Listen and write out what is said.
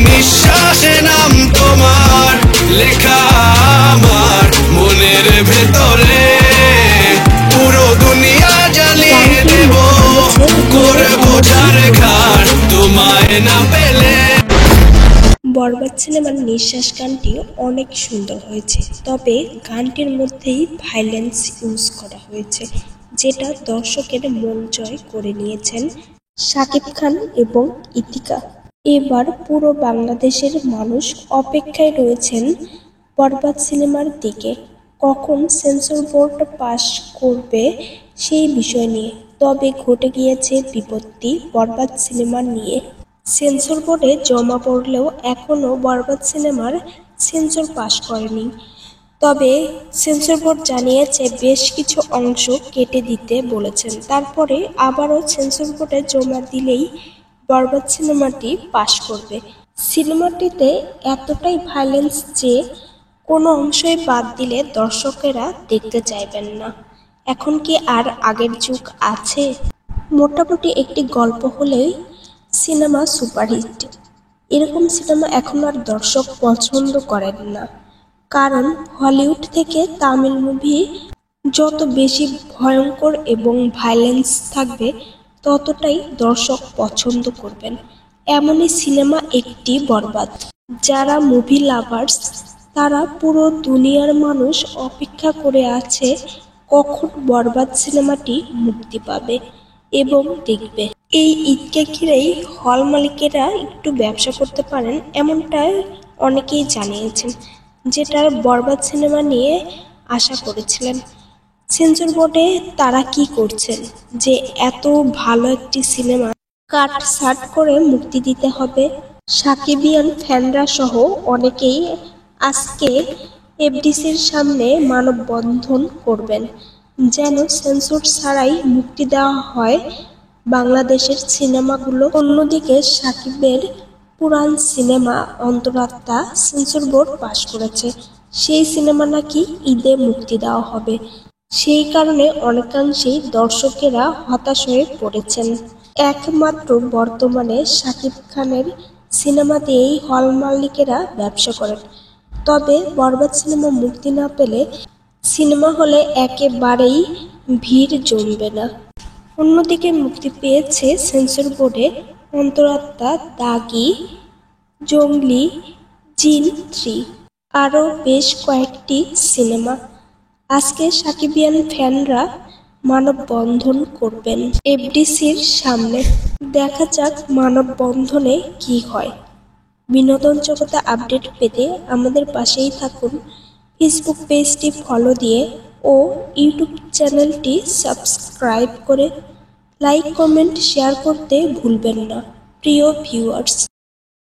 নিঃশ্বাসে নাম তোমার লেখা আমার মনের ভেতরে, পুরো দুনিয়া জ্বালিয়ে দেব, করে বোঝার ঘাট তোমায় না পেলে। বরবাদ সিনেমার নিঃশ্বাস গানটি অনেক সুন্দর হয়েছে, তবে গানটির মধ্যেই ভায়োলেন্স ইউজ করা হয়েছে, যেটা দর্শকের মন জয় করে নিয়েছেন শাকিব খান এবং ইতিকা। এবার পুরো বাংলাদেশের মানুষ অপেক্ষায় রয়েছেন বরবাদ সিনেমার দিকে, কখন সেন্সর বোর্ড পাশ করবে সেই বিষয় নিয়ে। তবে ঘটে গিয়েছে বিপত্তি বরবাদ সিনেমা নিয়ে। সেন্সর বোর্ডে জমা পড়লেও এখনও বরবাদ সিনেমার সেন্সর পাশ করেনি। তবে সেন্সর বোর্ড জানিয়েছে বেশ কিছু অংশ কেটে দিতে বলেছেন, তারপরে আবারও সেন্সর বোর্ডে জমা দিলেই বরবাদ সিনেমাটি পাশ করবে। সিনেমাটিতে এতটাই ভায়োলেন্স যে কোনো অংশই বাদ দিলে দর্শকেরা দেখতে চাইবেন না। এখন কি আর আগের যুগ আছে? মোটামুটি একটি গল্প হলেই সিনেমা সুপারহিট। এরকম সিনেমা এখন আর দর্শক পছন্দ করেন না, কারণ হলিউড থেকে তামিল মুভি যত বেশি ভয়ঙ্কর এবং ভায়োলেন্স থাকবে ততটাই দর্শক পছন্দ করবেন। এমনই সিনেমা একটি বরবাদ। যারা মুভি লাভার্স তারা পুরো দুনিয়ার মানুষ অপেক্ষা করে আছে কখন বরবাদ সিনেমাটি মুক্তি পাবে এবং দেখবে। এই ঈদকে ঘিরেই হল মালিকেরা একটু ব্যবসা করতে পারেন এমনটাই অনেকেই জানিয়েছেন, যেটা বরবাদ সিনেমা নিয়ে আশা করেছিলেন। সেন্সর বোর্ডে তারা কি করছেন যে এত ভালো একটি সিনেমা কাট ছাঁট করে মুক্তি দিতে হবে? সাকিবিয়ান ফ্যানরা সহ অনেকেই আজকে এফডিসির সামনে মানববন্ধন করবেন, যেন সেন্সর ছাড়াই মুক্তি দেওয়া হয় বাংলাদেশের সিনেমাগুলো। অন্যদিকে সাকিবের পুরান সিনেমা অন্তরাত্মা সেন্সর বোর্ড পাশ করেছে, সেই সিনেমা নাকি ঈদে মুক্তি দেওয়া হবে। সেই কারণে অনেকাংশেই দর্শকেরা হতাশ হয়ে পড়েছেন। একমাত্র বর্তমানে শাকিব খানের সিনেমা দিয়েই হল মালিকেরা ব্যবসা করেন। তবে বরবাদ সিনেমা মুক্তি না পেলে সিনেমা হলে একেবারেই ভিড় জমবে না। অন্যদিকে মুক্তি পেয়েছে সেন্সর বোর্ডে অন্তরাত্মা, দাগি, জঙ্গলি, জিন 3, আরও বেশ কয়েকটি সিনেমা। আজকে সাকিবিয়ান ফ্যানরা মানববন্ধন করবেন এফডিসির সামনে। দেখা যাক মানববন্ধনে কি হয়। বিনোদন জগতে আপডেট পেতে আমাদের পাশেই থাকুন। ফেসবুক পেজটি ফলো দিয়ে ও ইউটিউব চ্যানেলটি সাবস্ক্রাইব করে লাইক, কমেন্ট, শেয়ার করতে ভুলবেন না প্রিয় ভিউয়ার্স।